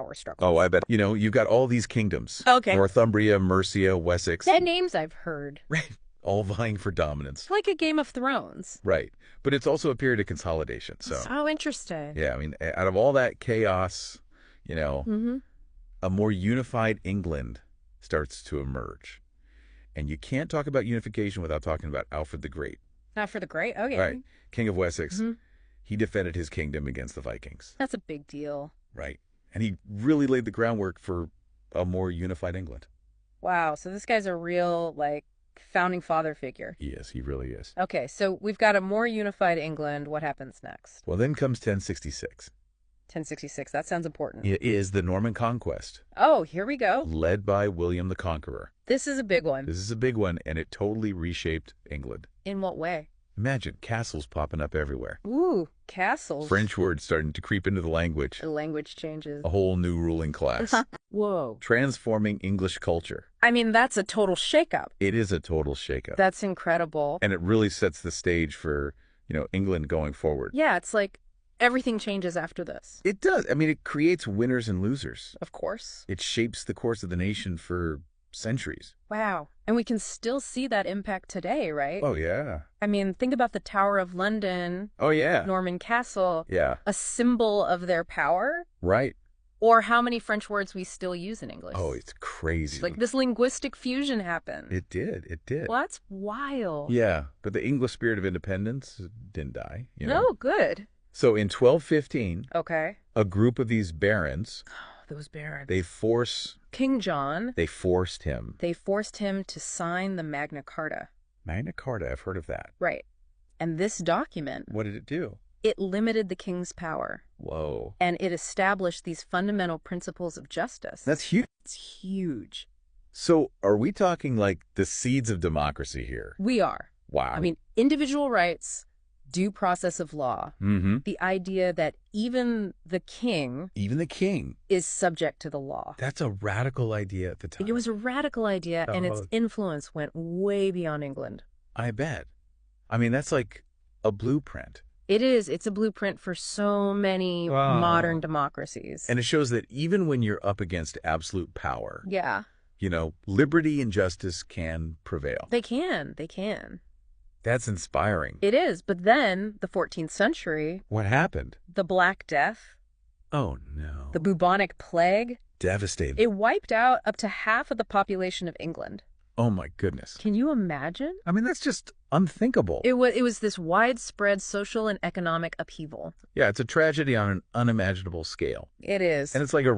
power Oh, struggles. I bet. You've got all these kingdoms. Okay. Northumbria, Mercia, Wessex. Dead names I've heard. Right. All vying for dominance. It's like a Game of Thrones. Right. But it's also a period of consolidation. So, So interesting. yeah, I mean, out of all that chaos, Mm-hmm. a more unified England starts to emerge. And you can't talk about unification without talking about Alfred the Great. Not for the great. Okay. Right. King of Wessex. Mhm. He defended his kingdom against the Vikings. That's a big deal. Right. And he really laid the groundwork for a more unified England. Wow. So this guy's a real, founding father figure. He is. He really is. Okay. So we've got a more unified England. What happens next? Well, then comes 1066. 1066. That sounds important. It is the Norman Conquest, Oh, here we go. led by William the Conqueror. This is a big one. This is a big one, and it totally reshaped England. In what way? Imagine castles popping up everywhere. Ooh, castles. French words starting to creep into the language. The language changes. A whole new ruling class. Whoa. Transforming English culture. I mean, that's a total shakeup. It is a total shakeup. That's incredible. And it really sets the stage for, England going forward. Yeah, it's like everything changes after this. It does. I mean, it creates winners and losers. Of course. It shapes the course of the nation for centuries. Wow. And we can still see that impact today, right? Oh, yeah. I mean, think about the Tower of London, Oh, yeah. Norman Castle, Yeah. a symbol of their power, Right. or how many French words we still use in English. Oh, it's crazy. Like this linguistic fusion happened. It did. It did. Well, that's wild. Yeah. But the English spirit of independence didn't die. No, good. So in 1215, Okay. a group of these barons, Those barons. they King John, forced him. they forced him to sign the Magna Carta. Magna Carta, I've heard of that. Right. And this document, What did it do? it limited the king's power, Whoa. and it established these fundamental principles of justice. That's huge. It's huge. So are we talking like the seeds of democracy here? We are. Wow. I mean, individual rights, due process of law, mm-hmm. the idea that even the king Even the king. is subject to the law. That's a radical idea at the time. It was a radical idea, and its Oh. influence went way beyond England. I bet. I mean, that's like a blueprint. It is. It's a blueprint for so many Wow. modern democracies. And it shows that even when you're up against absolute power, yeah, liberty and justice can prevail. they can. They can. That's inspiring. It is. But then, the 14th century, What happened? the Black Death, Oh, no. the bubonic plague, Devastating. it wiped out up to half of the population of England. Oh, my goodness. Can you imagine? I mean, that's just unthinkable. It was this widespread social and economic upheaval. Yeah, it's a tragedy on an unimaginable scale. It is. And it's like a